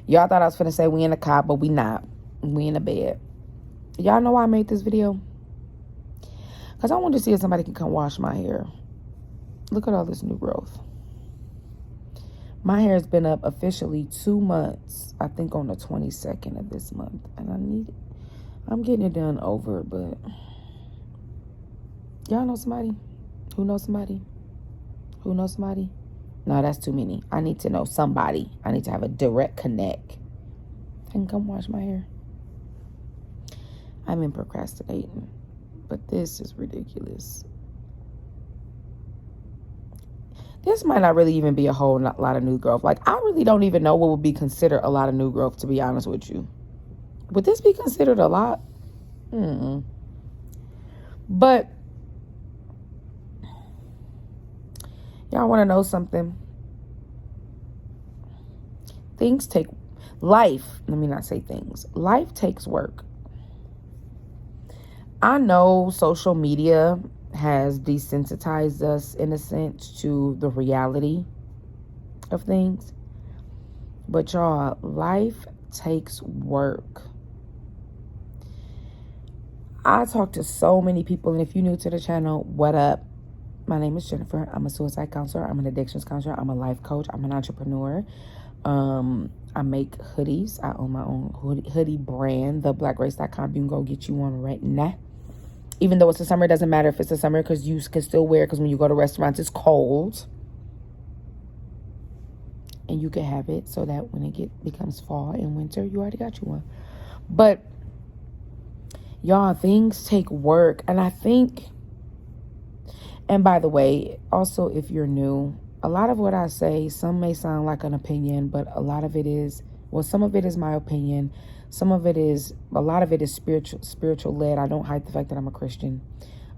Y'all thought I was finna say we in the car, but we not. We in the bed. Y'all know why I made this video? Because I wanted to see if somebody can come wash my hair. Look at all this new growth. My hair has been up officially 2 months. I think on the 22nd of this month. And I'm getting it done over, but y'all know somebody? Who knows somebody? Who knows somebody? No, that's too many. I need to know somebody. I need to have a direct connect. And come wash my hair. I've been procrastinating, but this is ridiculous. This might not really even be a whole lot of new growth. Like, I really don't even know what would be considered a lot of new growth, to be honest with you. Would this be considered a lot? But y'all want to know something? Let me not say things. Life takes work. I know social media has desensitized us, in a sense, to the reality of things. But y'all, life takes work. I talk to so many people, and if you're new to the channel, what up? My name is Jennifer. I'm a suicide counselor. I'm an addictions counselor. I'm a life coach. I'm an entrepreneur. I make hoodies. I own my own hoodie brand, theblackgrace.com. You can go get you one right now. Even though it's the summer, it doesn't matter if it's the summer, because you can still wear it, because when you go to restaurants, it's cold. And you can have it so that when it becomes fall and winter, you already got you one. But y'all, things take work. And I think, and by the way, also, if you're new, a lot of what I say, some may sound like an opinion, but a lot of it is, well, some of it is my opinion. A lot of it is spiritual led. I don't hide the fact that I'm a Christian.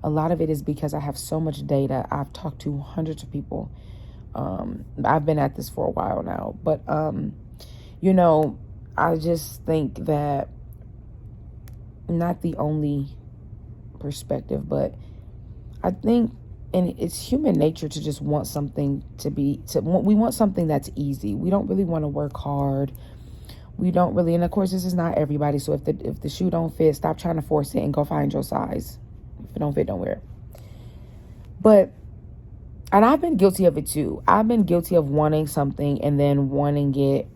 A lot of it is because I have so much data. I've talked to hundreds of people. I've been at this for a while now, but, I just think that not the only perspective, but I think, and it's human nature to just want something we want something that's easy. We don't really want to work hard. We don't really, and of course, this is not everybody. So if the shoe don't fit, stop trying to force it and go find your size. If it don't fit, don't wear it. But, and I've been guilty of it too. I've been guilty of wanting something and then wanting it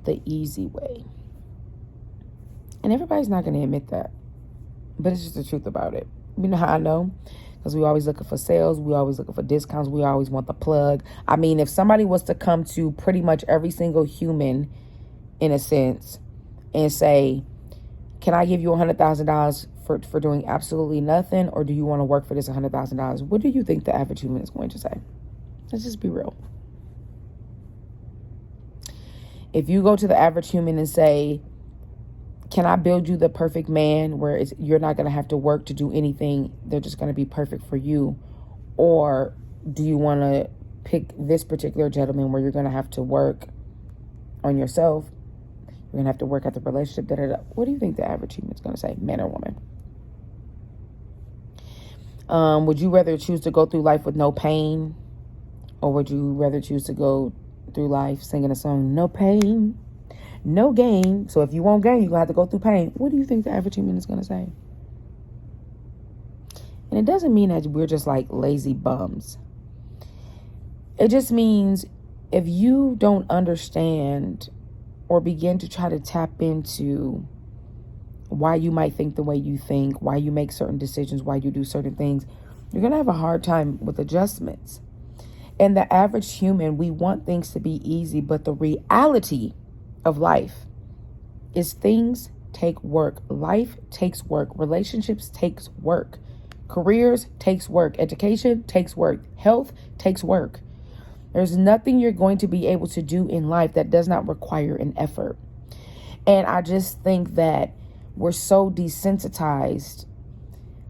the easy way. And everybody's not going to admit that. But it's just the truth about it. You know how I know? Because we always looking for sales. We always looking for discounts. We always want the plug. I mean, if somebody was to come to pretty much every single human, in a sense, and say, can I give you $100,000 for doing absolutely nothing? Or do you want to work for this $100,000? What do you think the average human is going to say? Let's just be real. If you go to the average human and say, can I build you the perfect man where you're not going to have to work to do anything? They're just going to be perfect for you. Or do you want to pick this particular gentleman where you're going to have to work on yourself? You're going to have to work at the relationship. What do you think the average human is going to say, man or woman? Would you rather choose to go through life with no pain? Or would you rather choose to go through life singing a song, no pain, no gain? So if you won't gain, you're going to have to go through pain. What do you think the average human is going to say? And it doesn't mean that we're just like lazy bums. It just means if you don't understand or begin to try to tap into why you might think the way you think, why you make certain decisions, why you do certain things, you're going to have a hard time with adjustments. And the average human, we want things to be easy, but the reality of life is things take work. Life takes work. Relationships takes work. Careers takes work. Education takes work. Health takes work. There's nothing you're going to be able to do in life that does not require an effort. And I just think that we're so desensitized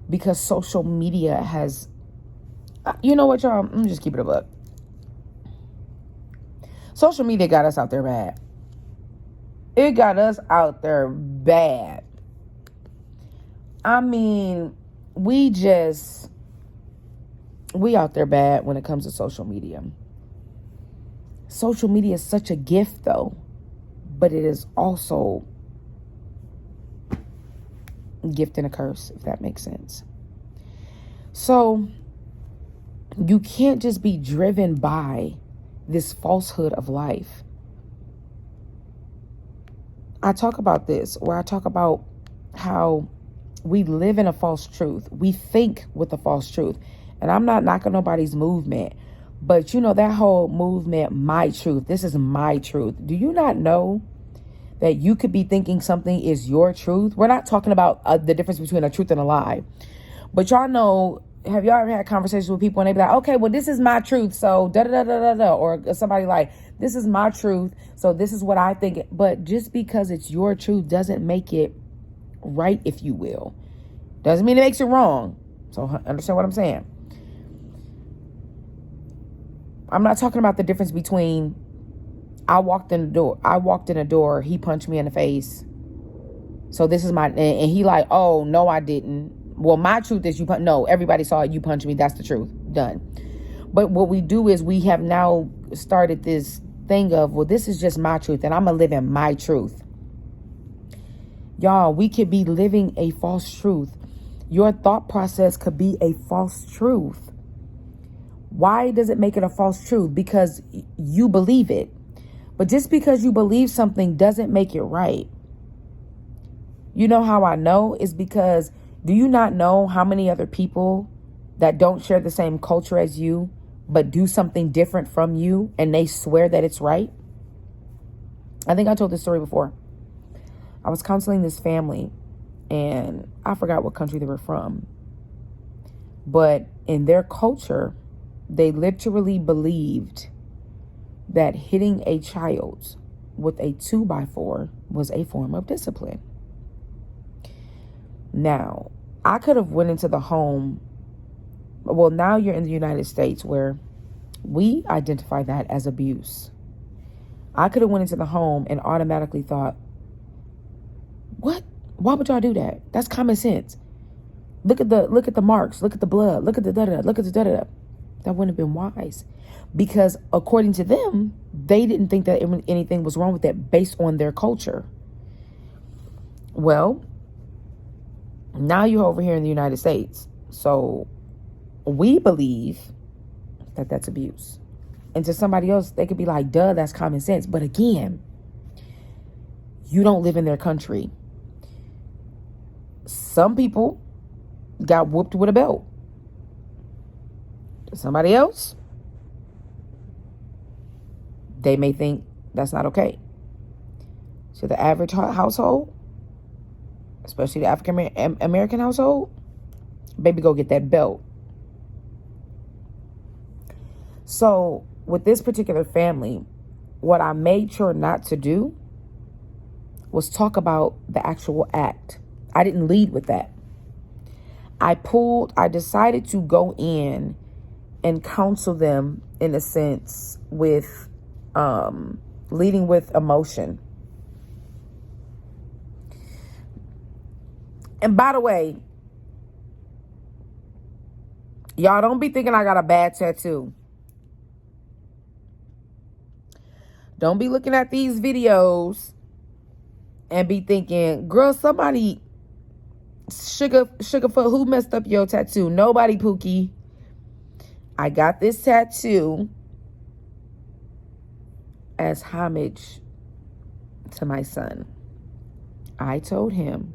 because social media has, you know what, y'all? I'm just keep it a buck. Social media got us out there bad. It got us out there bad. I mean, we out there bad when it comes to social media. Social media is such a gift, though, but it is also a gift and a curse, if that makes sense. So you can't just be driven by this falsehood of life. I talk about this, where I talk about how we live in a false truth. We think with a false truth. And I'm not knocking nobody's movement, but you know, that whole movement, my truth, this is my truth. Do you not know that you could be thinking something is your truth? We're not talking about the difference between a truth and a lie. But y'all know, have y'all ever had conversations with people and they be like, okay, well, this is my truth, so da-da-da-da-da-da. Or somebody like, this is my truth, so this is what I think. But just because it's your truth doesn't make it right, if you will. Doesn't mean it makes it wrong. So understand what I'm saying? I'm not talking about the difference between I walked in a door, he punched me in the face. So this is my, and he like, oh, no, I didn't. Well, my truth is no, everybody saw it, you punched me, that's the truth, done. But what we do is we have now started this thing of, well, this is just my truth and I'm going to live in my truth. Y'all, we could be living a false truth. Your thought process could be a false truth. Why does it make it a false truth? Because you believe it. But just because you believe something doesn't make it right. You know how I know? Is because, do you not know how many other people that don't share the same culture as you, but do something different from you, and they swear that it's right? I think I told this story before. I was counseling this family, and I forgot what country they were from. But in their culture, they literally believed that hitting a child with a 2x4 was a form of discipline. Now, I could have went into the home. Well, now you're in the United States where we identify that as abuse. I could have went into the home and automatically thought, what? Why would y'all do that? That's common sense. Look at the marks. Look at the blood. Look at the da-da-da. Look at the da-da-da. That wouldn't have been wise. Because according to them, they didn't think that anything was wrong with that based on their culture. Well, now you're over here in the United States. So we believe that that's abuse. And to somebody else, they could be like, duh, that's common sense. But again, you don't live in their country. Some people got whooped with a belt. To somebody else, they may think that's not okay. To the average household, especially the African American household, baby, go get that belt. So with this particular family, what I made sure not to do was talk about the actual act. I didn't lead with that. I decided to go in and counsel them, in a sense, with leading with emotion. And by the way, y'all don't be thinking I got a bad tattoo. Don't be looking at these videos and be thinking, girl, somebody, Sugarfoot, who messed up your tattoo? Nobody, Pookie. I got this tattoo as homage to my son. I told him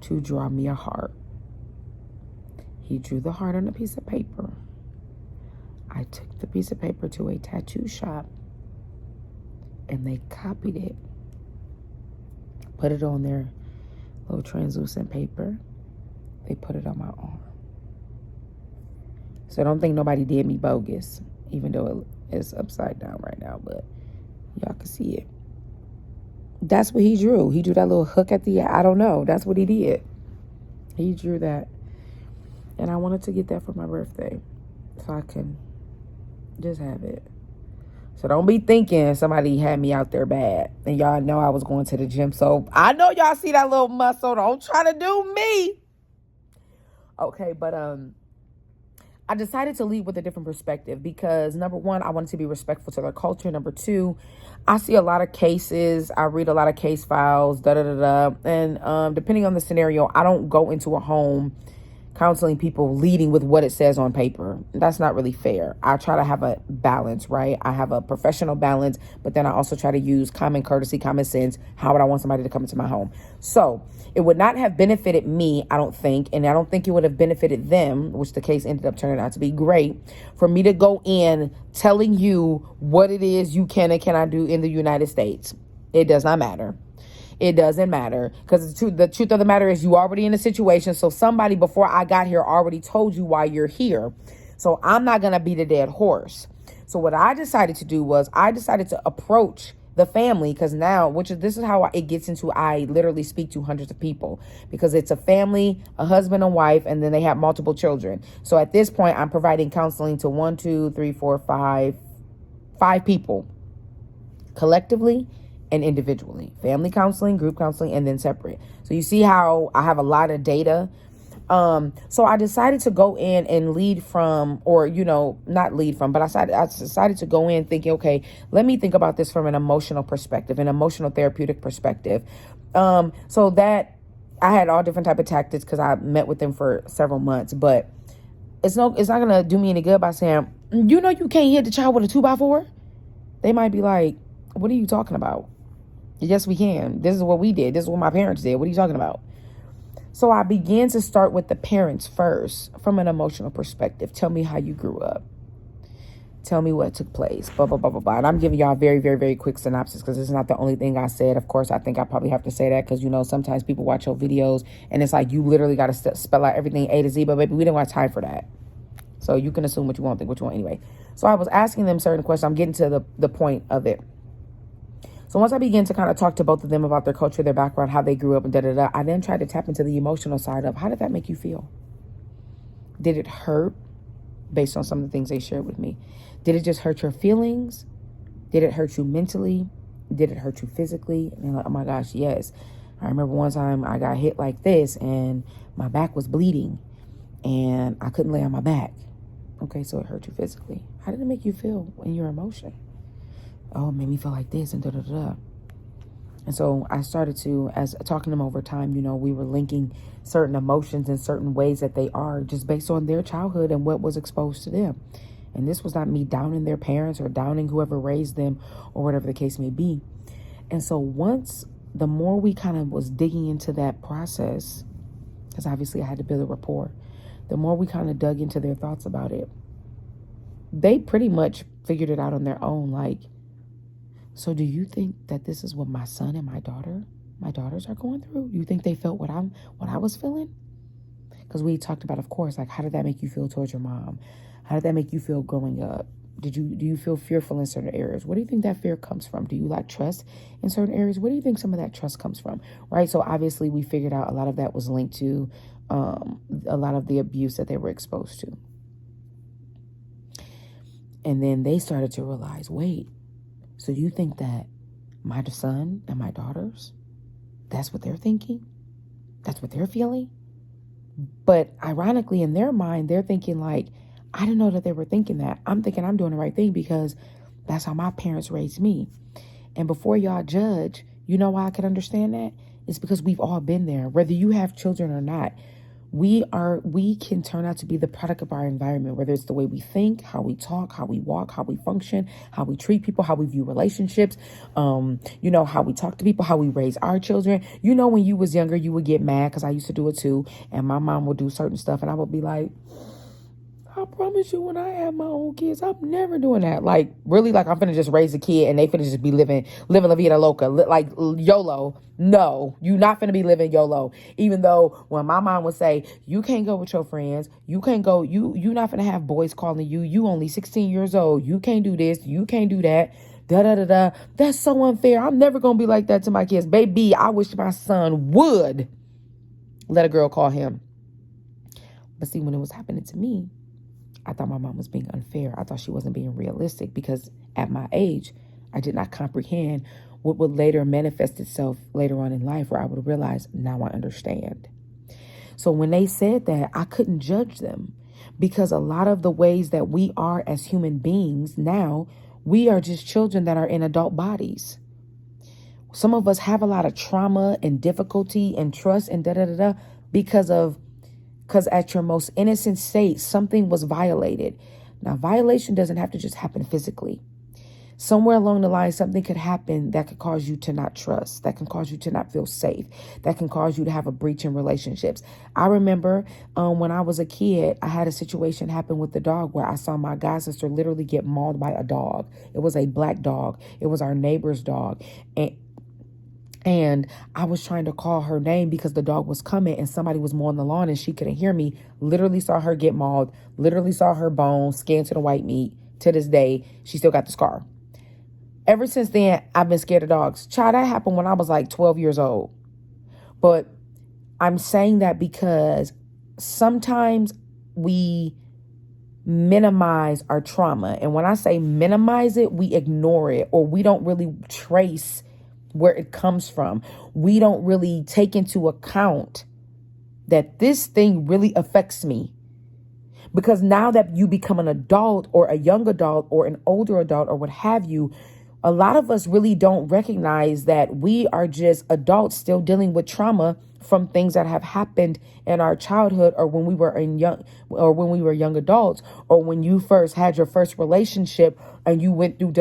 to draw me a heart. He drew the heart on a piece of paper. I took the piece of paper to a tattoo shop and they copied it, put it on their little translucent paper. They put it on my arm. So don't think nobody did me bogus, even though it is upside down right now, but y'all can see it. That's what he drew. He drew that little hook at the, I don't know. That's what he did. He drew that. And I wanted to get that for my birthday so I can just have it. So don't be thinking somebody had me out there bad. And y'all know I was going to the gym. So I know y'all see that little muscle. Don't try to do me. Okay, but I decided to lead with a different perspective because number one, I wanted to be respectful to their culture. Number two, I see a lot of cases. I read a lot of case files, da da da da. And depending on the scenario, I don't go into a home counseling people leading with what it says on paper. That's not really fair. I try to have a balance, right? I have a professional balance, but then I also try to use common courtesy, common sense. How would I want somebody to come into my home? So it would not have benefited me, I don't think, and I don't think it would have benefited them, which the case ended up turning out to be great, for me to go in telling you what it is you can and cannot do in the United States. It does not matter. It doesn't matter because the truth of the matter is you already in a situation. So somebody before I got here already told you why you're here. So I'm not going to beat a dead horse. So what I decided to do was I decided to approach the family because now, this is how it gets into, I literally speak to hundreds of people because it's a family, a husband and wife, and then they have multiple children. So at this point, I'm providing counseling to 1, 2, 3, 4, 5 people collectively and individually, family counseling, group counseling, and then separate. So you see how I have a lot of data. So I decided to go in and lead from, or, not lead from, but I decided to go in thinking, okay, let me think about this from an emotional perspective, an emotional therapeutic perspective. So that I had all different type of tactics because I met with them for several months, but it's not going to do me any good by saying, you can't hit the child with a 2x4. They might be like, what are you talking about? Yes, we can. This is what we did. This is what my parents did. What are you talking about? So I began to start with the parents first from an emotional perspective. Tell me how you grew up. Tell me what took place. Blah, blah, blah, blah, blah. And I'm giving y'all a very, very, very quick synopsis because it's not the only thing I said. Of course, I think I probably have to say that because, sometimes people watch your videos and it's like you literally got to spell out everything A to Z. But baby, we didn't have time for that. So you can assume what you want, think what you want anyway. So I was asking them certain questions. I'm getting to the point of it. So once I began to kind of talk to both of them about their culture, their background, how they grew up, and da-da-da, I then tried to tap into the emotional side of how did that make you feel? Did it hurt based on some of the things they shared with me? Did it just hurt your feelings? Did it hurt you mentally? Did it hurt you physically? And they're like, oh my gosh, yes. I remember one time I got hit like this and my back was bleeding and I couldn't lay on my back. Okay, so it hurt you physically. How did it make you feel in your emotion? Oh, it made me feel like this and da-da-da. And so I started to, as talking to them over time, we were linking certain emotions in certain ways that they are just based on their childhood and what was exposed to them. And this was not me downing their parents or downing whoever raised them or whatever the case may be. And so the more we kind of was digging into that process, because obviously I had to build a rapport, the more we kind of dug into their thoughts about it, they pretty much figured it out on their own. Like, so do you think that this is what my son and my daughters are going through? You think they felt what I was feeling? Because we talked about, of course, like, how did that make you feel towards your mom? How did that make you feel growing up? Do you feel fearful in certain areas? Where do you think that fear comes from? Do you lack trust in certain areas? Where do you think some of that trust comes from? Right? So obviously we figured out a lot of that was linked to a lot of the abuse that they were exposed to. And then they started to realize, wait, so you think that my son and my daughters, that's what they're thinking? That's what they're feeling? But ironically, in their mind, they're thinking like, I didn't know that they were thinking that. I'm thinking I'm doing the right thing because that's how my parents raised me. And before y'all judge, you know why I can understand that? It's because we've all been there. Whether you have children or not, we can turn out to be the product of our environment, whether it's the way we think, how we talk, how we walk, how we function, how we treat people, how we view relationships, how we talk to people, how we raise our children. When you was younger, you would get mad because I used to do it too. And my mom would do certain stuff and I would be like, I promise you, when I have my own kids, I'm never doing that. Like, really, like, I'm finna just raise a kid and they finna just be living La Vida Loca, like YOLO. No, you not finna be living YOLO. Even though when my mom would say, you can't go with your friends, you can't go, you not finna have boys calling you only 16 years old, you can't do this, you can't do that, da-da-da-da. That's so unfair. I'm never gonna be like that to my kids. Baby, I wish my son would let a girl call him. But see, when it was happening to me, I thought my mom was being unfair. I thought she wasn't being realistic because at my age, I did not comprehend what would later manifest itself later on in life where I would realize, now I understand. So when they said that, I couldn't judge them because a lot of the ways that we are as human beings now, we are just children that are in adult bodies. Some of us have a lot of trauma and difficulty and trust and because at your most innocent state, something was violated. Now, violation doesn't have to just happen physically. Somewhere along the line, something could happen that could cause you to not trust, that can cause you to not feel safe, that can cause you to have a breach in relationships. I remember when I was a kid, I had a situation happen with the dog where I saw my god sister literally get mauled by a dog. It was a black dog. It was our neighbor's dog. And I was trying to call her name because the dog was coming and somebody was mowing the lawn and she couldn't hear me. Literally saw her get mauled, literally saw her bones scanned to the white meat. To this day, she still got the scar. Ever since then, I've been scared of dogs. Child, that happened when I was like 12 years old. But I'm saying that because sometimes we minimize our trauma. And when I say minimize it, we ignore it, or we don't really trace where it comes from. We don't really take into account that this thing really affects me. Because now that you become an adult or a young adult or an older adult or what have you, a lot of us really don't recognize that we are just adults still dealing with trauma from things that have happened in our childhood, or when we were young adults, or when you first had your first relationship and you went through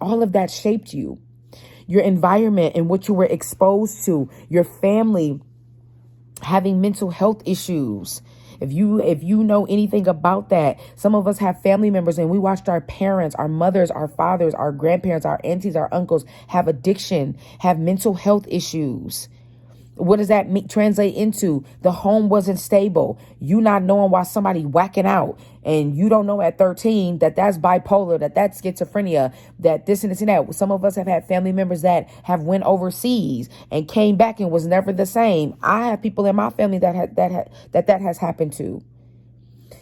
all of that shaped you. Your environment and what you were exposed to, your family having mental health issues. If you know anything about that, some of us have family members and we watched our parents, our mothers, our fathers, our grandparents, our aunties, our uncles have addiction, have mental health issues. What does that translate into? The home wasn't stable. You not knowing why somebody whacking out, and you don't know at 13 that that's bipolar, that that's schizophrenia, that this and this and that. Some of us have had family members that have went overseas and came back and was never the same. I have people in my family that has happened to.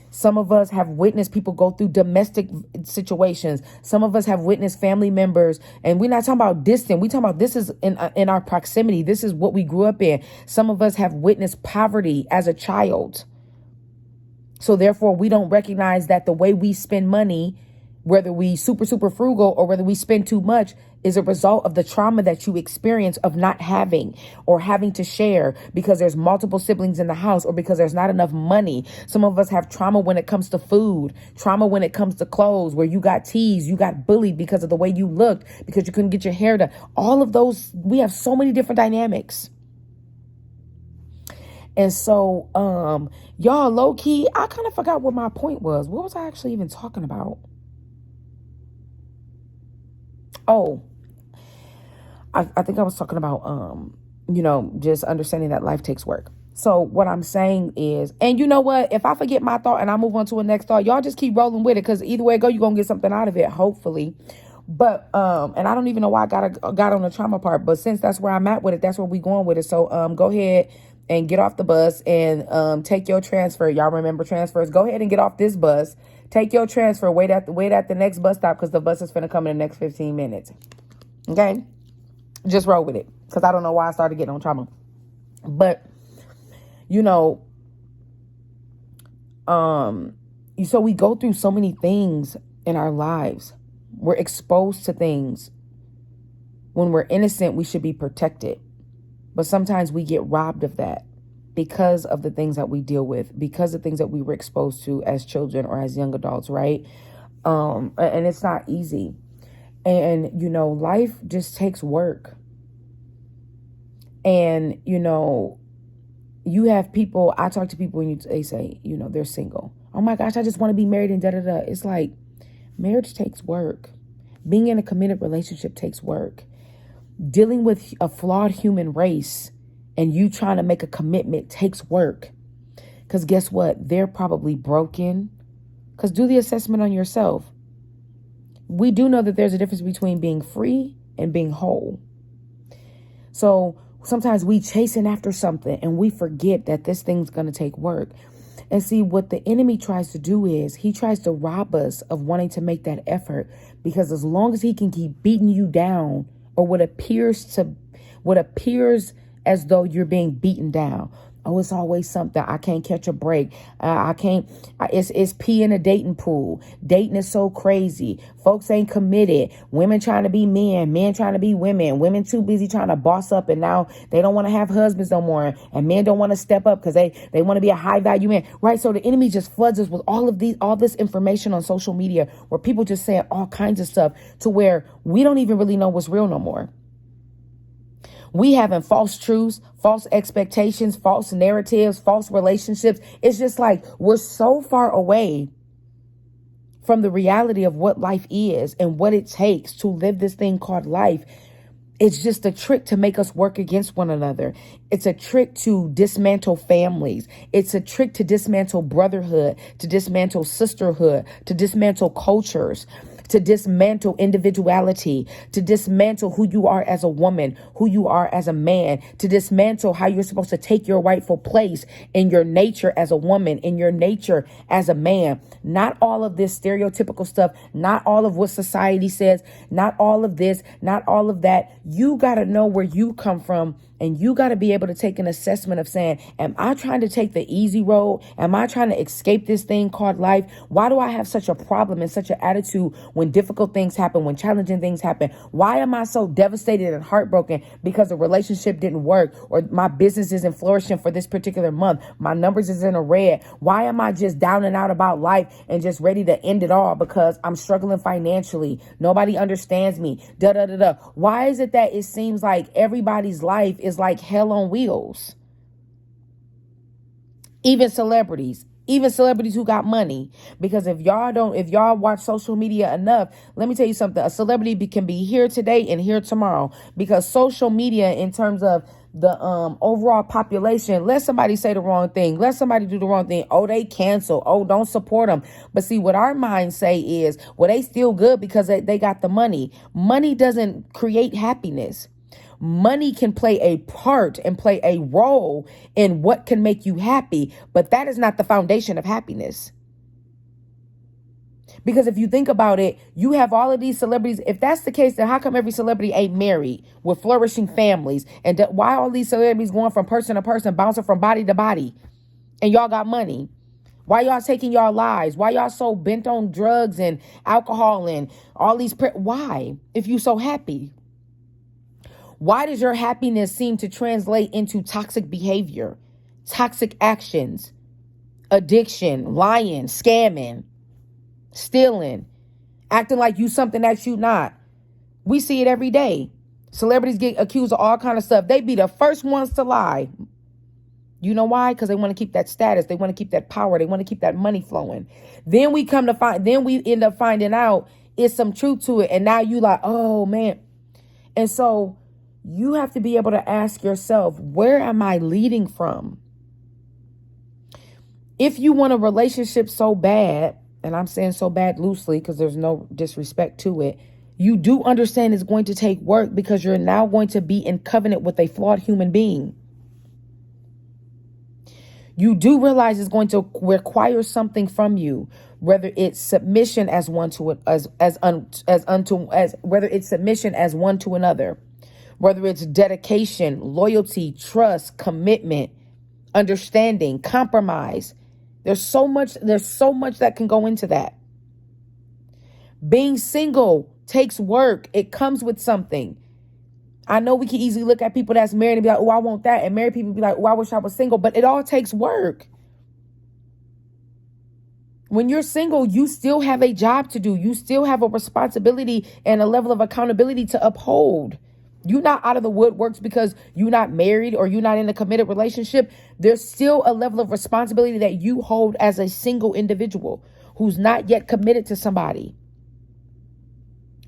Some of us have witnessed people go through domestic situations. Some of us have witnessed family members, and we're not talking about distant. We're talking about this is in our proximity. This is what we grew up in. Some of us have witnessed poverty as a child. So therefore, we don't recognize that the way we spend money, whether we super frugal or whether we spend too much, is a result of the trauma that you experience of not having or having to share because there's multiple siblings in the house, or because there's not enough money. Some of us have trauma when it comes to food, trauma when it comes to clothes, where you got teased, you got bullied because of the way you looked, because you couldn't get your hair done. All of those, we have so many different dynamics. And so, y'all, low key, I kind of forgot what my point was. What was I actually even talking about? Oh, I think I was talking about, just understanding that life takes work. So what I'm saying is, and you know what, if I forget my thought and I move on to a next thought, y'all just keep rolling with it, because either way it go, you're going to get something out of it, hopefully. But, and I don't even know why I got on the trauma part, but since that's where I'm at with it, that's where we going with it. So, go ahead and get off the bus and, take your transfer. Y'all remember transfers? Go ahead and get off this bus. Take your transfer. Wait at the next bus stop, because the bus is finna come in the next 15 minutes. Okay? Just roll with it, because I don't know why I started getting on trauma. But, so we go through so many things in our lives. We're exposed to things. When we're innocent, we should be protected. But sometimes we get robbed of that because of the things that we deal with, because of things that we were exposed to as children or as young adults, right? And it's not easy. And, life just takes work. And, you have people, I talk to people and they say, they're single. Oh my gosh, I just want to be married and da-da-da. It's like, marriage takes work. Being in a committed relationship takes work. Dealing with a flawed human race and you trying to make a commitment takes work. Because guess what? They're probably broken. Because do the assessment on yourself. We do know that there's a difference between being free and being whole. So sometimes we chasing after something and we forget that this thing's going to take work. And see, what the enemy tries to do is he tries to rob us of wanting to make that effort, because as long as he can keep beating you down, or what appears as though you're being beaten down, Oh, it's always something. I can't catch a break. I can't. It's pee in a dating pool. Dating is so crazy. Folks ain't committed. Women trying to be men. Men trying to be women. Women too busy trying to boss up, and now they don't want to have husbands no more. And men don't want to step up because they want to be a high value man, right? So the enemy just floods us with all this information on social media, where people just saying all kinds of stuff to where we don't even really know what's real no more. We having false truths, false expectations, false narratives, false relationships. It's just like we're so far away from the reality of what life is and what it takes to live this thing called life. It's just a trick to make us work against one another. It's a trick to dismantle families. It's a trick to dismantle brotherhood, to dismantle sisterhood, to dismantle cultures, to dismantle individuality, to dismantle who you are as a woman, who you are as a man, to dismantle how you're supposed to take your rightful place in your nature as a woman, in your nature as a man. Not all of this stereotypical stuff, not all of what society says, not all of this, not all of that. You got to know where you come from. And you got to be able to take an assessment of saying, am I trying to take the easy road? Am I trying to escape this thing called life? Why do I have such a problem and such an attitude when difficult things happen, when challenging things happen? Why am I so devastated and heartbroken because a relationship didn't work, or my business isn't flourishing for this particular month? My numbers is in the red. Why am I just down and out about life and just ready to end it all because I'm struggling financially? Nobody understands me. Da da da da. Why is it that it seems like everybody's life is like hell on wheels? Even celebrities who got money. Because if y'all watch social media enough, let me tell you something. A celebrity can be here today and here tomorrow, because social media, in terms of the overall population, let somebody say the wrong thing, let somebody do the wrong thing, oh, they cancel, oh, don't support them. But see, what our minds say is, well, they still good because they got the money. Money doesn't create happiness. Money can play a part and play a role in what can make you happy, but that is not the foundation of happiness. Because if you think about it, you have all of these celebrities. If that's the case, then how come every celebrity ain't married with flourishing families? And why all these celebrities going from person to person, bouncing from body to body, and y'all got money? Why y'all taking y'all lives? Why y'all so bent on drugs and alcohol and all these? Why, if you so happy? Why does your happiness seem to translate into toxic behavior, toxic actions, addiction, lying, scamming, stealing, acting like you something that you not? We see it every day. Celebrities get accused of all kind of stuff. They be the first ones to lie. You know why? Because they want to keep that status. They want to keep that power. They want to keep that money flowing. Then we end up finding out it's some truth to it. And now you like, oh man. And so you have to be able to ask yourself, where am I leading from? If you want a relationship so bad, and I'm saying so bad loosely because there's no disrespect to it, you do understand it's going to take work, because you're now going to be in covenant with a flawed human being. You do realize it's going to require something from you, whether it's submission as one to it, whether it's submission as one to another, whether it's dedication, loyalty, trust, commitment, understanding, compromise. There's so much that can go into that. Being single takes work. It comes with something. I know we can easily look at people that's married and be like, oh, I want that. And married people be like, oh, I wish I was single. But it all takes work. When you're single, you still have a job to do. You still have a responsibility and a level of accountability to uphold. You're not out of the woodworks because you're not married or you're not in a committed relationship. There's still a level of responsibility that you hold as a single individual who's not yet committed to somebody.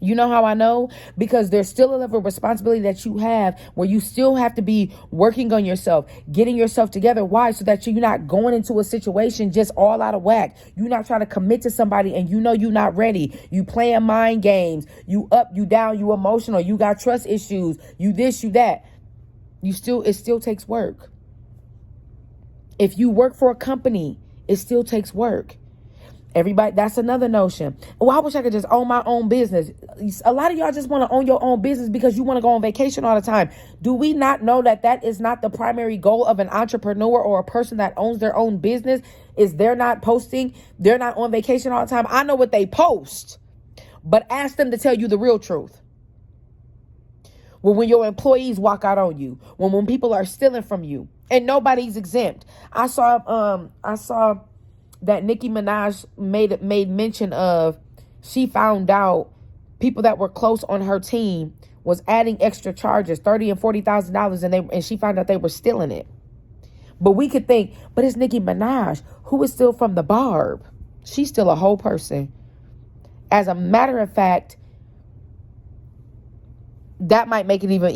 You know how I know? Because there's still a level of responsibility that you have where you still have to be working on yourself, getting yourself together. Why? So that you're not going into a situation just all out of whack. You're not trying to commit to somebody and you know you're not ready. You playing mind games. You up, you down, you emotional. You got trust issues. You this, you that. It still takes work. If you work for a company, it still takes work. Everybody, that's another notion. Oh, I wish I could just own my own business. A lot of y'all just want to own your own business because you want to go on vacation all the time. Do we not know that that is not the primary goal of an entrepreneur or a person that owns their own business? Is they're not posting, they're not on vacation all the time. I know what they post, but ask them to tell you the real truth. Well, when your employees walk out on you, when people are stealing from you, and nobody's exempt. I saw that Nicki Minaj made mention of, she found out people that were close on her team was adding extra charges, $30,000 and $40,000, and she found out they were stealing it. But we could think, but it's Nicki Minaj, who is still from the Barb. She's still a whole person. As a matter of fact, that might make it even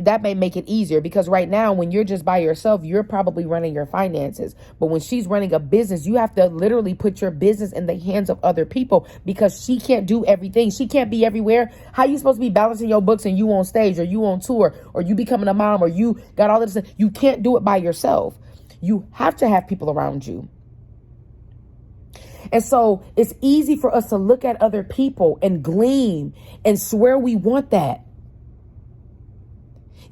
that may make it easier, because right now when you're just by yourself, you're probably running your finances. But when she's running a business, you have to literally put your business in the hands of other people, because she can't do everything. She can't be everywhere. How you supposed to be balancing your books and you on stage, or you on tour, or you becoming a mom, or you got all this? You can't do it by yourself. You have to have people around you. And so it's easy for us to look at other people and glean and swear we want that.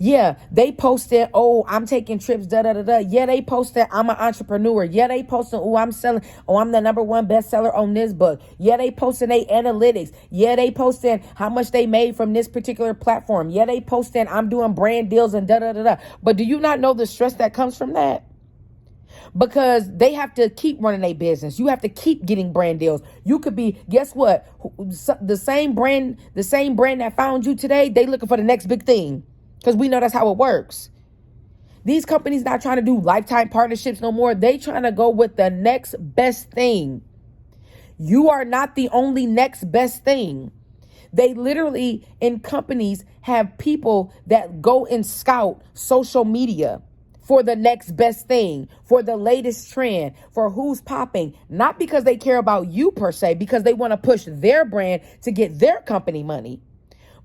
Yeah, they posted, oh, I'm taking trips, da-da-da-da. Yeah, they posted, I'm an entrepreneur. Yeah, they posted, oh, I'm selling, oh, I'm the #1 bestseller on this book. Yeah, they posted their analytics. Yeah, they posted how much they made from this particular platform. Yeah, they posted, I'm doing brand deals and da-da-da-da. But do you not know the stress that comes from that? Because they have to keep running their business. You have to keep getting brand deals. You could be, guess what? The same brand that found you today, they looking for the next big thing. Because we know that's how it works. These companies not trying to do lifetime partnerships no more. They trying to go with the next best thing. You are not the only next best thing. They literally, in companies, have people that go and scout social media for the next best thing, for the latest trend, for who's popping. Not because they care about you per se, because they want to push their brand to get their company money.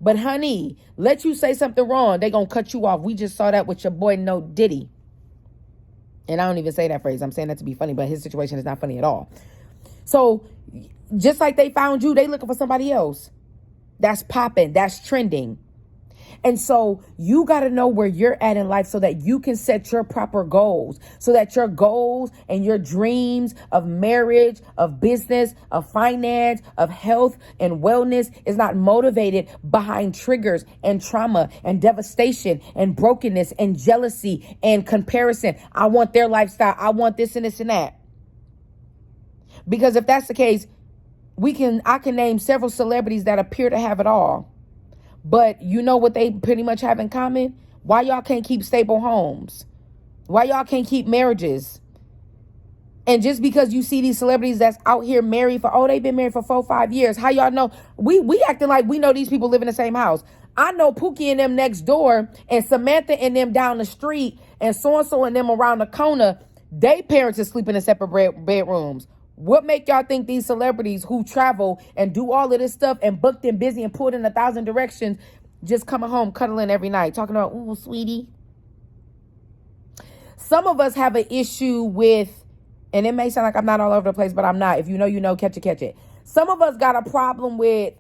But honey, let you say something wrong, they gonna cut you off. We just saw that with your boy No Diddy. And I don't even say that phrase. I'm saying that to be funny, but his situation is not funny at all. So just like they found you, they looking for somebody else. That's popping, that's trending. And so you got to know where you're at in life so that you can set your proper goals, so that your goals and your dreams of marriage, of business, of finance, of health and wellness is not motivated behind triggers and trauma and devastation and brokenness and jealousy and comparison. I want their lifestyle. I want this and this and that. Because if that's the case, I can name several celebrities that appear to have it all. But you know what they pretty much have in common? Why y'all can't keep stable homes? Why y'all can't keep marriages? And just because you see these celebrities that's out here married for, they've been married for 4-5 years. How y'all know? We acting like we know these people live in the same house. I know Pookie and them next door, and Samantha and them down the street, and so-and-so and them around the corner. They parents are sleeping in separate bedrooms. What make y'all think these celebrities who travel and do all of this stuff and booked and busy and pulled in 1,000 directions just coming home cuddling every night talking about, ooh, sweetie? Some of us have an issue with, and it may sound like I'm not all over the place, but I'm not. If you know, you know, catch it. Some of us got a problem with,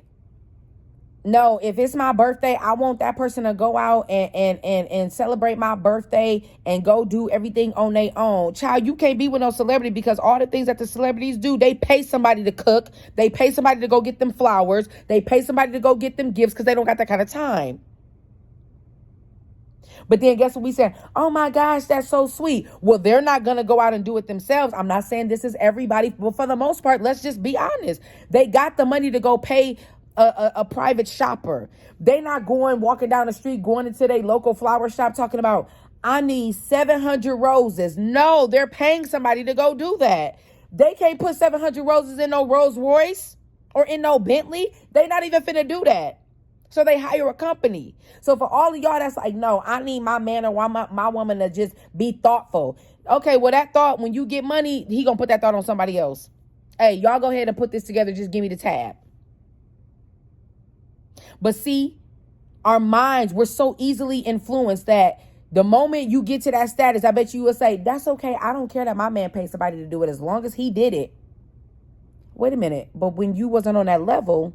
no, if it's my birthday, I want that person to go out and celebrate my birthday and go do everything on their own. Child, you can't be with no celebrity, because all the things that the celebrities do, they pay somebody to cook. They pay somebody to go get them flowers. They pay somebody to go get them gifts because they don't got that kind of time. But then guess what we said? Oh my gosh, that's so sweet. Well, they're not going to go out and do it themselves. I'm not saying this is everybody, but for the most part, let's just be honest. They got the money to go pay a private shopper. They not walking down the street, going into their local flower shop talking about, I need 700 roses. No, they're paying somebody to go do that. They can't put 700 roses in no Rolls Royce or in no Bentley. They not even finna do that. So they hire a company. So for all of y'all that's like, no, I need my man or my woman to just be thoughtful. Okay, well, that thought, when you get money, he gonna put that thought on somebody else. Hey, y'all go ahead and put this together. Just give me the tab. But see, our minds, we're so easily influenced that the moment you get to that status, I bet you will say, that's okay. I don't care that my man paid somebody to do it as long as he did it. wait a minute, but when you wasn't on that level,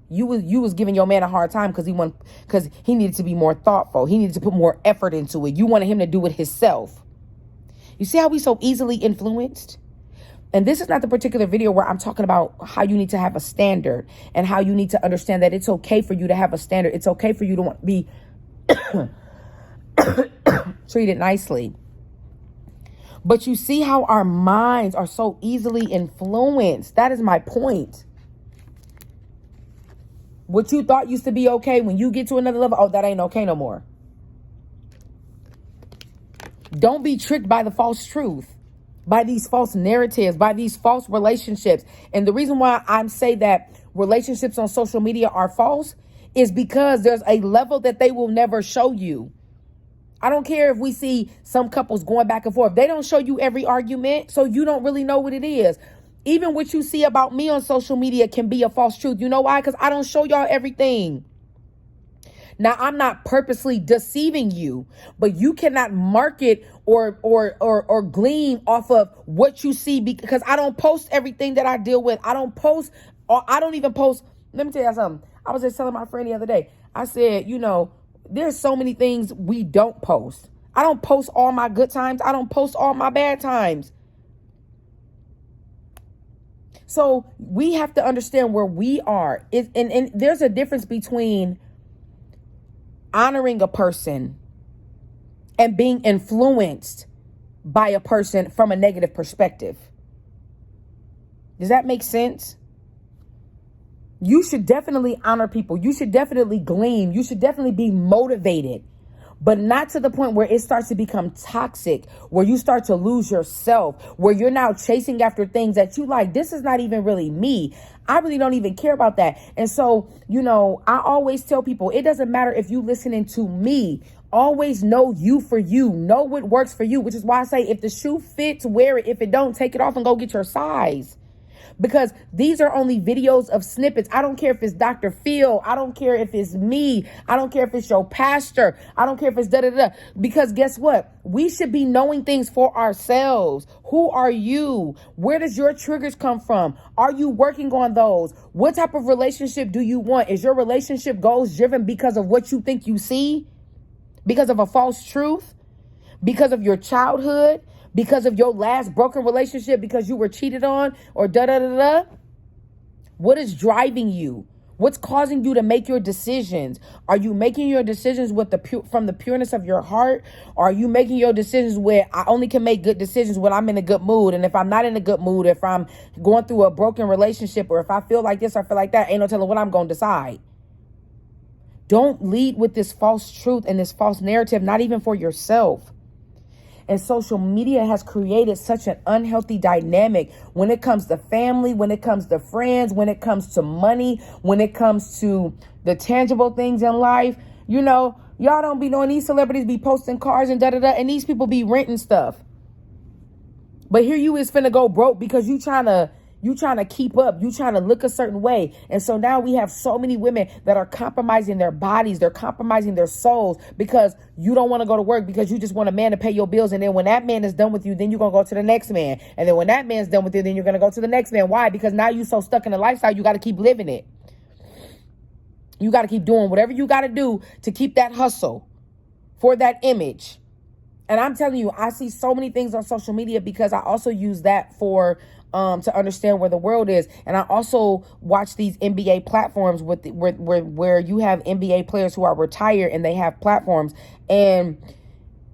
you was giving your man a hard time because he needed to be more thoughtful. He needed to put more effort into it. You wanted him to do it himself. You see how we so easily influenced? And this is not the particular video where I'm talking about how you need to have a standard and how you need to understand that it's okay for you to have a standard. It's okay for you to be treated nicely. But you see how our minds are so easily influenced. That is my point. What you thought used to be okay, when you get to another level, oh, that ain't okay no more. Don't be tricked by the false truth, by these false narratives, by these false relationships. And the reason why I say that relationships on social media are false is because there's a level that they will never show you. I don't care if we see some couples going back and forth. They don't show you every argument, so you don't really know what it is. Even what you see about me on social media can be a false truth. You know why? Because I don't show y'all everything. Now, I'm not purposely deceiving you, but you cannot market or glean off of what you see, because I don't post everything that I deal with. I don't post, or I don't even post. Let me tell you something. I was just telling my friend the other day. I said, there's so many things we don't post. I don't post all my good times. I don't post all my bad times. So we have to understand where we are. And there's a difference between honoring a person and being influenced by a person from a negative perspective. Does that make sense? You should definitely honor people. You should definitely glean. You should definitely be motivated, but not to the point where it starts to become toxic, where you start to lose yourself, where you're now chasing after things that you like. This is not even really me. I really don't even care about that. And so, I always tell people, it doesn't matter if you listening to me. Always know you for you. Know what works for you, which is why I say, if the shoe fits, wear it. If it don't, take it off and go get your size. Because these are only videos of snippets. I don't care if it's Dr. Phil. I don't care if it's me. I don't care if it's your pastor. I don't care if it's da-da-da. Because guess what? We should be knowing things for ourselves. Who are you? Where does your triggers come from? Are you working on those? What type of relationship do you want? Is your relationship goals driven because of what you think you see? Because of a false truth? Because of your childhood? Because of your last broken relationship, because you were cheated on, or da-da-da-da? What is driving you? What's causing you to make your decisions? Are you making your decisions with from the pureness of your heart? Or are you making your decisions where I only can make good decisions when I'm in a good mood? And if I'm not in a good mood, if I'm going through a broken relationship, or if I feel like this or feel like that, ain't no telling what I'm going to decide. Don't lead with this false truth and this false narrative, not even for yourself. And social media has created such an unhealthy dynamic when it comes to family, when it comes to friends, when it comes to money, when it comes to the tangible things in life. Y'all don't be knowing these celebrities be posting cars and da-da-da, and these people be renting stuff. But here you is finna go broke because you trying to keep up. You trying to look a certain way. And so now we have so many women that are compromising their bodies. They're compromising their souls because you don't want to go to work, because you just want a man to pay your bills. And then when that man is done with you, then you're going to go to the next man. And then when that man's done with you, then you're going to go to the next man. Why? Because now you're so stuck in the lifestyle, you got to keep living it. You got to keep doing whatever you got to do to keep that hustle for that image. And I'm telling you, I see so many things on social media because I also use that for to understand where the world is. And I also watch these NBA platforms where you have NBA players who are retired and they have platforms, and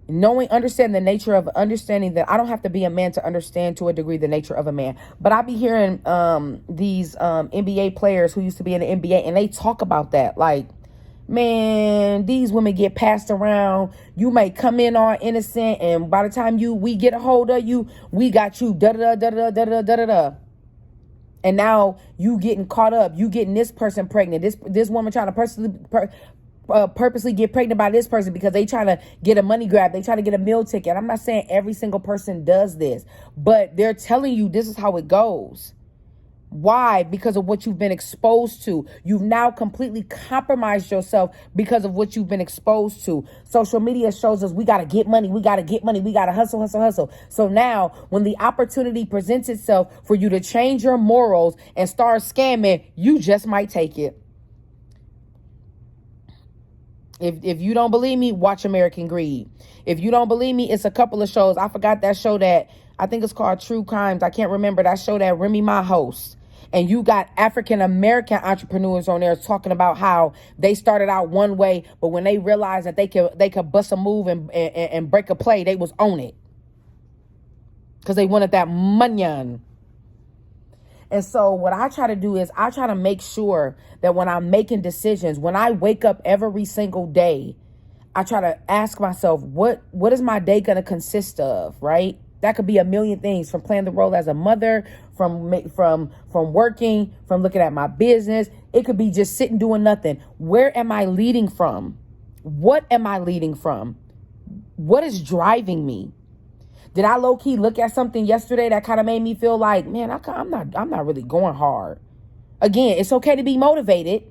understanding the nature of understanding that I don't have to be a man to understand to a degree the nature of a man. But I be hearing these NBA players who used to be in the NBA, and they talk about that. Like, man, these women get passed around. You may come in all innocent, and by the time we get a hold of you, we got you da-da-da-da-da-da-da-da-da. And now you getting caught up. You getting this person pregnant. This woman trying to purposely get pregnant by this person because they trying to get a money grab. They trying to get a meal ticket. I'm not saying every single person does this, but they're telling you this is how it goes. Why? Because of what you've been exposed to. You've now completely compromised yourself because of what you've been exposed to. Social media shows us we got to get money. We got to get money. We got to hustle, hustle, hustle. So now when the opportunity presents itself for you to change your morals and start scamming, you just might take it. If you don't believe me, watch American Greed. If you don't believe me, it's a couple of shows. I forgot that show that I think it's called True Crimes. I can't remember that show that Remy Ma hosts. And you got African-American entrepreneurs on there talking about how they started out one way, but when they realized that they could bust a move and break a play, they was on it. Because they wanted that money. And so what I try to do is I try to make sure that when I'm making decisions, when I wake up every single day, I try to ask myself, what is my day going to consist of, right? That could be a million things, from playing the role as a mother, from working, from looking at my business. It could be just sitting doing nothing. Where am I leading from? What am I leading from? What is driving me? Did I low-key look at something yesterday that kind of made me feel like, man, I'm not really going hard? Again, it's okay to be motivated,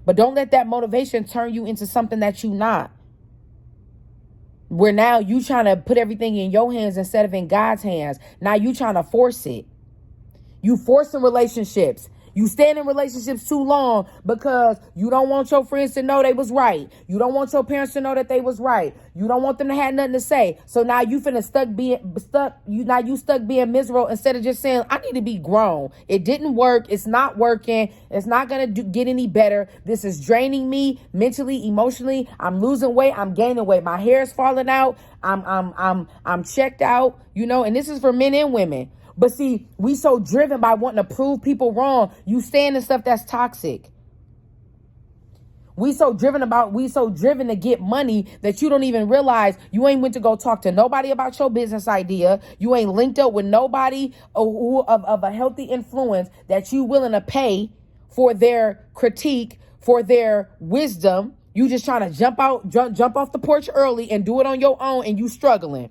but don't let that motivation turn you into something that you're not. Where now you trying to put everything in your hands instead of in God's hands. Now you trying to force it. You forcing relationships. You staying in relationships too long because you don't want your friends to know they was right. You don't want your parents to know that they was right. You don't want them to have nothing to say. So now you finna stuck being miserable instead of just saying, I need to be grown. It didn't work. It's not working. It's not gonna get any better. This is draining me mentally, emotionally. I'm losing weight. I'm gaining weight. My hair is falling out. I'm checked out. And this is for men and women. But see, we so driven by wanting to prove people wrong. You stand in stuff that's toxic. We so driven to get money that you don't even realize you ain't went to go talk to nobody about your business idea. You ain't linked up with nobody of a healthy influence that you willing to pay for their critique, for their wisdom. You just trying to jump off the porch early and do it on your own, and you struggling.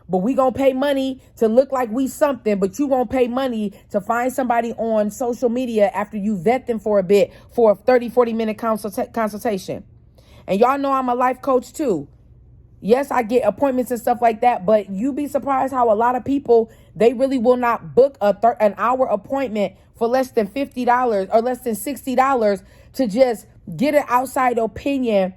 But we gonna pay money to look like we something, but you won't pay money to find somebody on social media after you vet them for a bit for a 30, 40-minute consultation. And y'all know I'm a life coach too. Yes, I get appointments and stuff like that, but you be surprised how a lot of people, they really will not book an hour appointment for less than $50 or less than $60 to just get an outside opinion.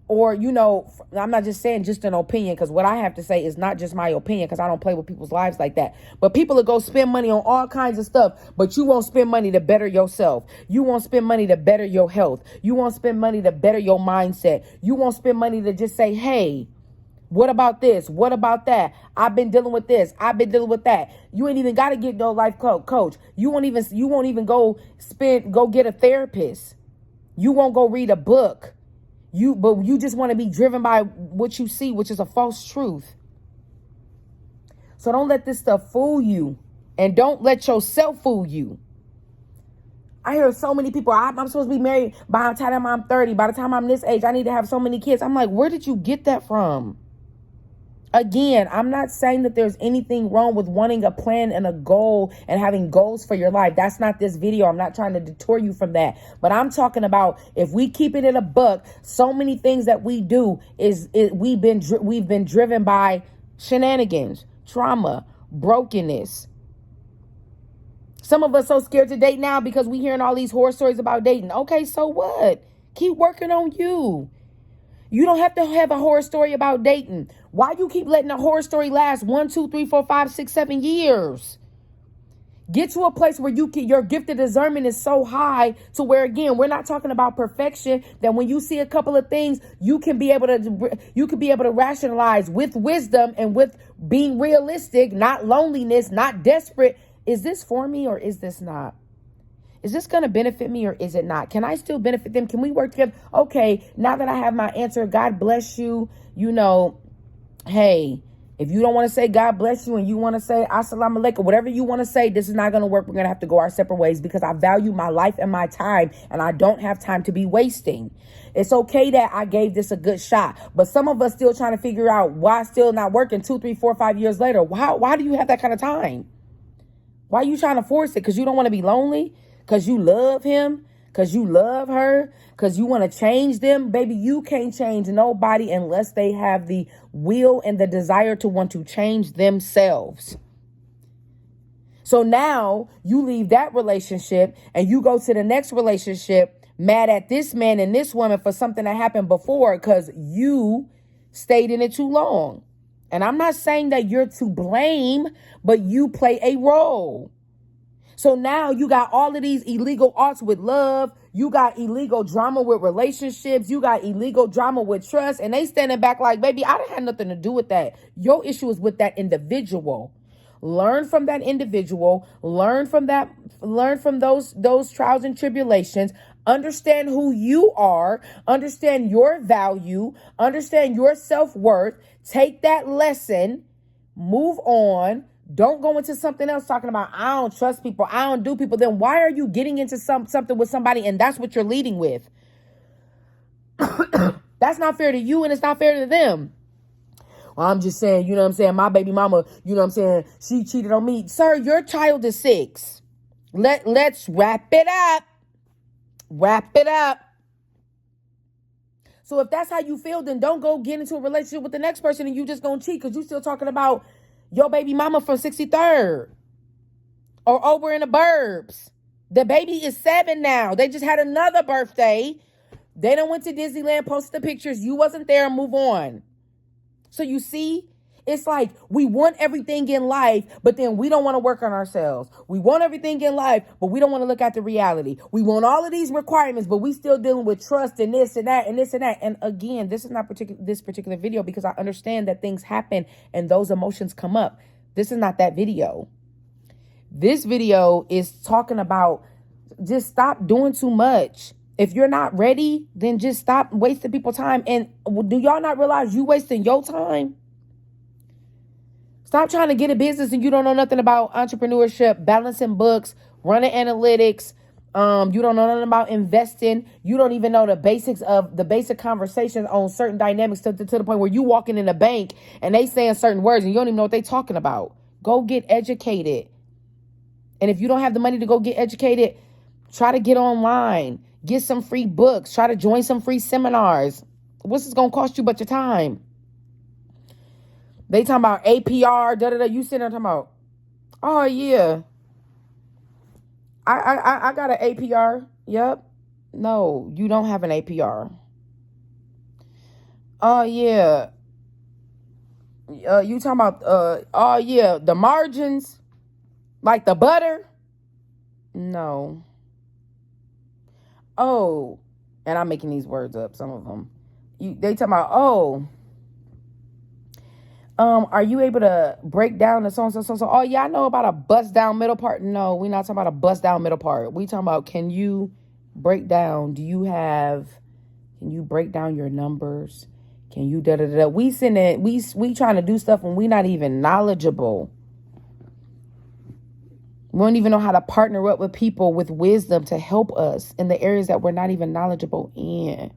Or, I'm not just saying just an opinion, because what I have to say is not just my opinion, because I don't play with people's lives like that. But people will go spend money on all kinds of stuff, but you won't spend money to better yourself. You won't spend money to better your health. You won't spend money to better your mindset. You won't spend money to just say, hey, what about this? What about that? I've been dealing with this. I've been dealing with that. You ain't even got to get no life coach. You won't even go get a therapist. You won't go read a book. But you just want to be driven by what you see, which is a false truth. So don't let this stuff fool you, and don't let yourself fool you. I hear so many people, I'm supposed to be married by the time I'm 30. By the time I'm this age, I need to have so many kids. I'm like, where did you get that from? Again, I'm not saying that there's anything wrong with wanting a plan and a goal and having goals for your life. That's not this video. I'm not trying to detour you from that. But I'm talking about, if we keep it in a buck, so many things that we do we've been driven by shenanigans, trauma, brokenness. Some of us so scared to date now because we hearing all these horror stories about dating. Okay, so what? Keep working on you. You don't have to have a horror story about dating. Why you keep letting a horror story last 1, 2, 3, 4, 5, 6, 7 years? Get to a place where your gift of discernment is so high to where, again, we're not talking about perfection, that when you see a couple of things, you can be able to rationalize with wisdom and with being realistic, not loneliness, not desperate. Is this for me or is this not? Is this going to benefit me or is it not? Can I still benefit them? Can we work together? Okay, now that I have my answer, God bless you. Hey, if you don't want to say God bless you and you want to say assalamu alaikum, whatever you want to say, this is not going to work. We're going to have to go our separate ways, because I value my life and my time, and I don't have time to be wasting. It's okay that I gave this a good shot, but some of us still trying to figure out why it's still not working 2, 3, 4, 5 years later. Why do you have that kind of time? Why you trying to force it? Because you don't want to be lonely? Because you love him? Because you love her? Because you want to change them? Baby, you can't change nobody unless they have the will and the desire to want to change themselves. So now you leave that relationship and you go to the next relationship mad at this man and this woman for something that happened before because you stayed in it too long. And I'm not saying that you're to blame, but you play a role. So now you got all of these illegal arts with love. You got illegal drama with relationships. You got illegal drama with trust. And they standing back like, baby, I didn't have nothing to do with that. Your issue is with that individual. Learn from that individual. Learn from those trials and tribulations. Understand who you are. Understand your value. Understand your self-worth. Take that lesson. Move on. Don't go into something else talking about, I don't trust people, I don't do people. Then why are you getting into something with somebody and that's what you're leading with? That's not fair to you and it's not fair to them. Well, I'm just saying, you know what I'm saying? My baby mama, you know what I'm saying? She cheated on me. Sir, your child is 6. Let's wrap it up. Wrap it up. So if that's how you feel, then don't go get into a relationship with the next person and you just gonna cheat because you still talking about your baby mama from 63rd or over in the burbs. The baby is 7 now. They just had another birthday. They done went to Disneyland, posted the pictures. You wasn't there, move on. So you see, it's like we want everything in life, but then we don't want to work on ourselves. We want everything in life, but we don't want to look at the reality. We want all of these requirements, but we still dealing with trust and this and that and this and that. And again, this is not this particular video because I understand that things happen and those emotions come up. This is not that video. This video is talking about just stop doing too much. If you're not ready, then just stop wasting people's time. And do y'all not realize you wasting your time? Stop trying to get a business and you don't know nothing about entrepreneurship, balancing books, running analytics. You don't know nothing about investing. You don't even know the basics of the basic conversations on certain dynamics to the point where you walking in a bank and they saying certain words and you don't even know what they talking about. Go get educated. And if you don't have the money to go get educated, try to get online. Get some free books. Try to join some free seminars. What's this going to cost you but your time? They talking about APR, da-da-da. You sitting there talking about, oh, yeah. I got an APR. Yep. No, you don't have an APR. Oh, yeah. You talking about, oh, yeah, the margins? Like the butter? No. Oh, and I'm making these words up, some of them. They talking about, are you able to break down the so-and-so? Oh, yeah, I know about a bust down middle part. No, we're not talking about a bust down middle part. We talking about, can you break down? Can you break down your numbers? Can you da-da-da-da? We trying to do stuff when we not even knowledgeable. We don't even know how to partner up with people with wisdom to help us in the areas that we're not even knowledgeable in.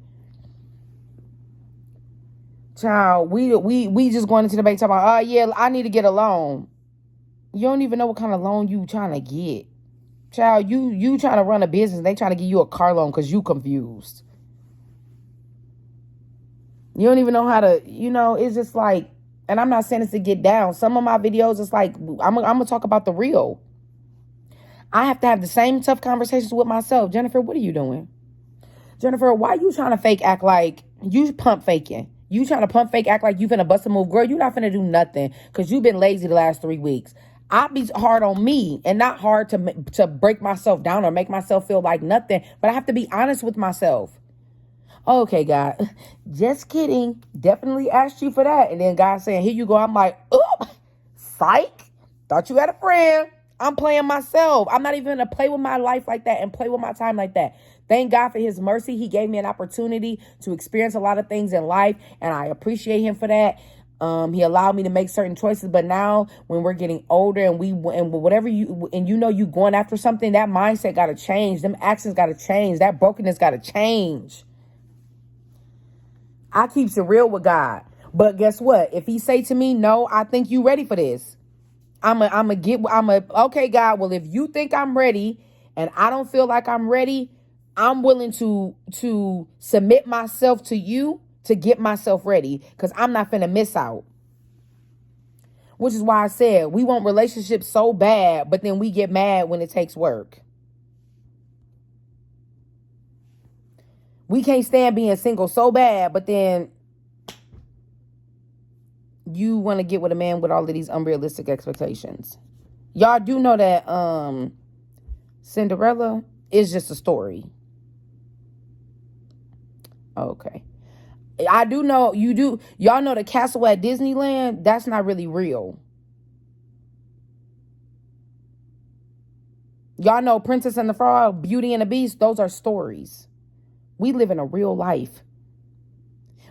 Child, we just going into the bank talking about, oh, yeah, I need to get a loan. You don't even know what kind of loan you trying to get. Child, you trying to run a business. They trying to give you a car loan because you confused. You don't even know how to, it's just like, and I'm not saying this to get down. Some of my videos, it's like, I'm going to talk about the real. I have to have the same tough conversations with myself. Jennifer, what are you doing? Jennifer, why you trying to fake act like you pump faking? You trying to pump fake act like you finna bust a move. Girl, you not finna do nothing because you been lazy the last 3 weeks. I be hard on me and not hard to break myself down or make myself feel like nothing. But I have to be honest with myself. Okay, God, just kidding. Definitely asked you for that. And then God saying, here you go. I'm like, oh, psych. Thought you had a friend. I'm playing myself. I'm not even going to play with my life like that and play with my time like that. Thank God for his mercy. He gave me an opportunity to experience a lot of things in life, and I appreciate him for that. He allowed me to make certain choices, but now when we're getting older and whatever you going after something, that mindset got to change. Them actions got to change. That brokenness got to change. I keeps it real with God. But guess what? If he say to me, no, I think you ready for this. Okay, God, well, if you think I'm ready and I don't feel like I'm ready, I'm willing to submit myself to you to get myself ready, because I'm not finna miss out. Which is why I said we want relationships so bad, but then we get mad when it takes work. We can't stand being single so bad, but then you want to get with a man with all of these unrealistic expectations. Y'all do know that Cinderella is just a story. Okay. I do know you do. Y'all know the castle at Disneyland? That's not really real. Y'all know Princess and the Frog, Beauty and the Beast? Those are stories. We live in a real life.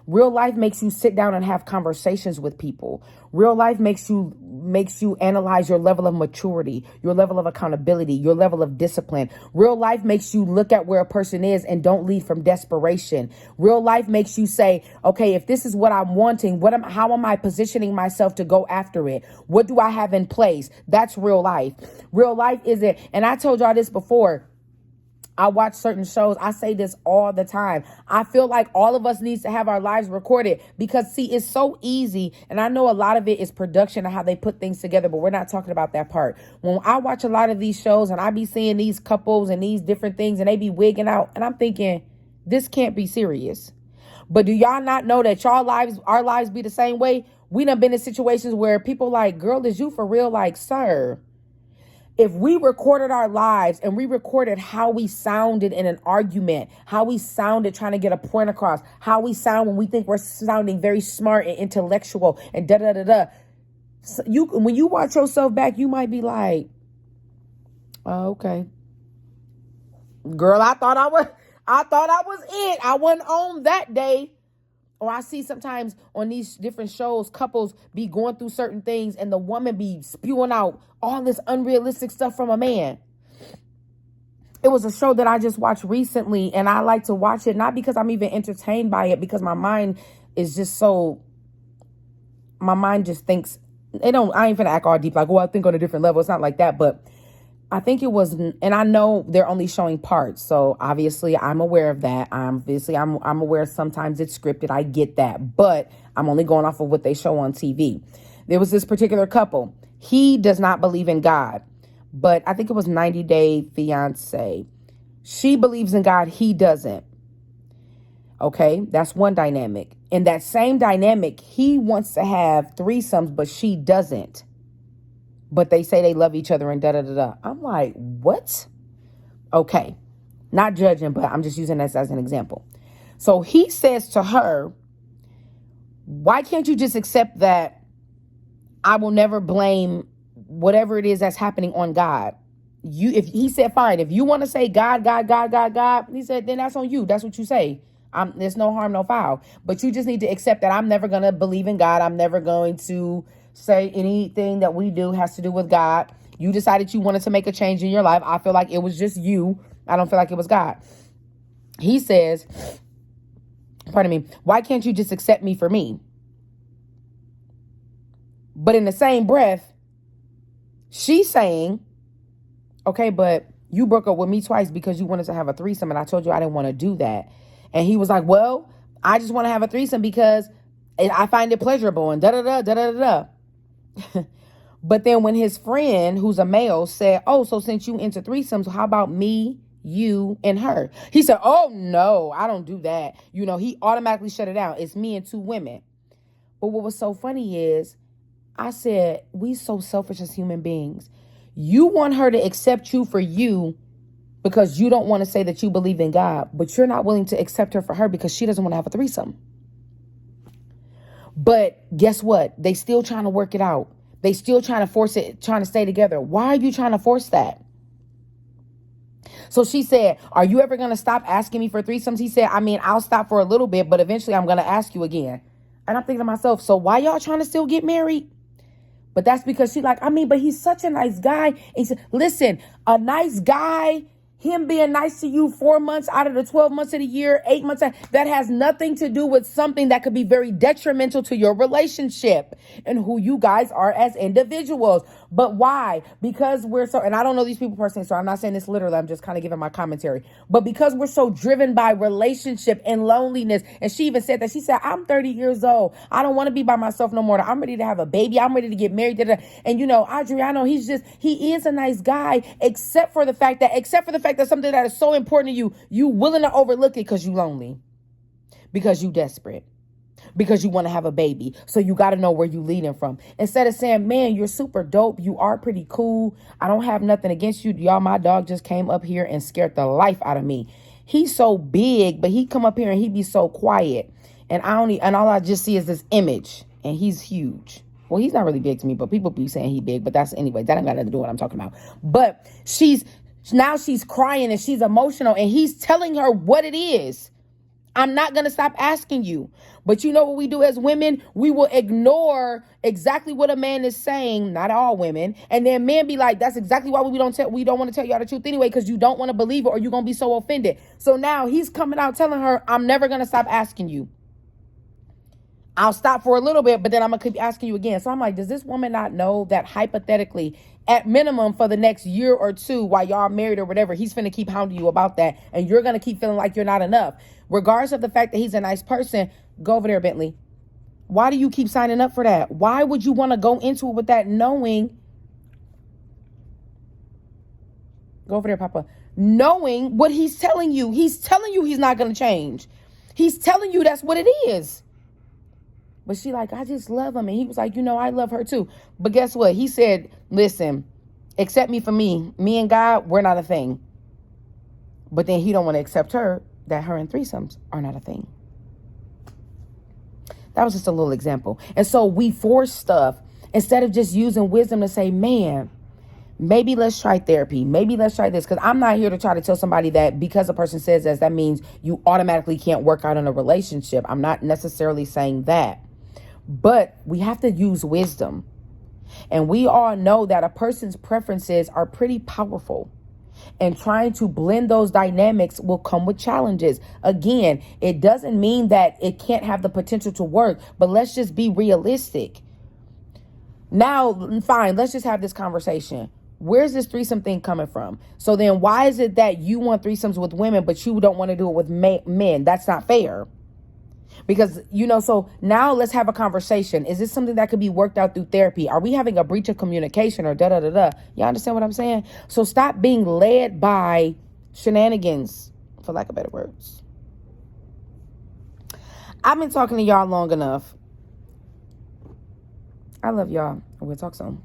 Real life makes you sit down and have conversations with people. Real life makes you analyze your level of maturity, your level of accountability, your level of discipline. Real life makes you look at where a person is and don't leave from desperation. Real life makes you say, okay, if this is what I'm wanting, how am I positioning myself to go after it? What do I have in place? That's real life. Real life isn't, and I told y'all this before, I watch certain shows. I say this all the time. I feel like all of us needs to have our lives recorded, because see, it's so easy. And I know a lot of it is production and how they put things together, but we're not talking about that part. When I watch a lot of these shows and I be seeing these couples and these different things and they be wigging out, and I'm thinking, this can't be serious. But do y'all not know that our lives be the same way? We done been in situations where people like, girl, is you for real? Like, sir, if we recorded our lives and we recorded how we sounded in an argument, how we sounded trying to get a point across, how we sound when we think we're sounding very smart and intellectual and da-da-da-da. So when you watch yourself back, you might be like, oh, okay. Girl, I thought I was it. I wasn't on that day. Or I see sometimes on these different shows, couples be going through certain things and the woman be spewing out all this unrealistic stuff from a man. It was a show that I just watched recently, and I like to watch it, not because I'm even entertained by it, because my mind just thinks, I ain't finna act all deep like, oh, I think on a different level. It's not like that, but I think it was, and I know they're only showing parts, so obviously I'm aware of that. I'm aware sometimes it's scripted. I get that, but I'm only going off of what they show on TV. There was this particular couple. He does not believe in God, but I think it was 90 Day Fiance. She believes in God. He doesn't. Okay, that's one dynamic. In that same dynamic, he wants to have threesomes, but she doesn't. But they say they love each other and da-da-da-da. I'm like, what? Okay. Not judging, but I'm just using this as an example. So he says to her, why can't you just accept that I will never blame whatever it is that's happening on God? If he said, fine, if you want to say God, he said, then that's on you. That's what you say. There's no harm, no foul. But you just need to accept that I'm never going to believe in God. I'm never going to say anything that we do has to do with God. You decided you wanted to make a change in your life. I feel like it was just you. I don't feel like it was God. He says, pardon me, why can't you just accept me for me? But in the same breath, she's saying, okay, but you broke up with me twice because you wanted to have a threesome, and I told you I didn't want to do that. And he was like, well, I just want to have a threesome because I find it pleasurable and da-da-da, da-da-da-da. But then when his friend, who's a male, said, oh, so since you into threesomes, how about me, you, and her? He said, oh, no, I don't do that. He automatically shut it down. It's me and two women. But what was so funny is I said, we so selfish as human beings. You want her to accept you for you because you don't want to say that you believe in God, but you're not willing to accept her for her because she doesn't want to have a threesome. But guess what? They still trying to work it out. They still trying to force it, trying to stay together. Why are you trying to force that? So she said, are you ever going to stop asking me for threesomes? He said, I'll stop for a little bit, but eventually I'm going to ask you again. And I'm thinking to myself, so why y'all trying to still get married? But that's because she but he's such a nice guy. And he said, listen, a nice guy Him being nice to you 4 months out of the 12 months of the year, 8 months, that has nothing to do with something that could be very detrimental to your relationship and who you guys are as individuals. But why? Because we're so, and I don't know these people personally, so I'm not saying this literally, I'm just kind of giving my commentary. But because we're so driven by relationship and loneliness, and she even said that, she said, I'm 30 years old. I don't want to be by myself no more. I'm ready to have a baby. I'm ready to get married. And Adriano, he is a nice guy, except for the fact that something that is so important to you willing to overlook it because you lonely, because you desperate, because you want to have a baby. So you got to know where you leading from. Instead of saying, man, you're super dope. You are pretty cool. I don't have nothing against you. Y'all, my dog just came up here and scared the life out of me. He's so big, but he come up here and he be so quiet. And all I just see is this image, and he's huge. Well, he's not really big to me, but people be saying he big, but that ain't got nothing to do with what I'm talking about. But she's crying and she's emotional, and he's telling her what it is. I'm not going to stop asking you. But you know what we do as women? We will ignore exactly what a man is saying, not all women. And then men be like, that's exactly why we don't want to tell y'all the truth anyway, because you don't want to believe it or you're going to be so offended. So now he's coming out telling her, I'm never going to stop asking you. I'll stop for a little bit, but then I'm going to keep asking you again. So I'm like, does this woman not know that hypothetically, at minimum for the next year or two, while y'all married or whatever, he's finna keep hounding you about that, and you're going to keep feeling like you're not enough? Regardless of the fact that he's a nice person, go over there, Bentley. Why do you keep signing up for that? Why would you want to go into it with that knowing? Go over there, Papa. Knowing what he's telling you. He's telling you he's not going to change. He's telling you that's what it is. But she like, I just love him. And he was like, I love her too. But guess what? He said, listen, accept me for me. Me and God, we're not a thing. But then he don't want to accept her, that her and threesomes are not a thing. That was just a little example. And so we force stuff instead of just using wisdom to say, man, maybe let's try therapy. Maybe let's try this. Because I'm not here to try to tell somebody that because a person says this, that means you automatically can't work out in a relationship. I'm not necessarily saying that. But we have to use wisdom. And we all know that a person's preferences are pretty powerful. And trying to blend those dynamics will come with challenges. Again, it doesn't mean that it can't have the potential to work, but let's just be realistic. Now, fine, let's just have this conversation. Where's this threesome thing coming from? So then why is it that you want threesomes with women, but you don't want to do it with men? That's not fair. Because, so now let's have a conversation. Is this something that could be worked out through therapy? Are we having a breach of communication or da-da-da-da? Y'all understand what I'm saying? So stop being led by shenanigans, for lack of better words. I've been talking to y'all long enough. I love y'all. We'll talk soon.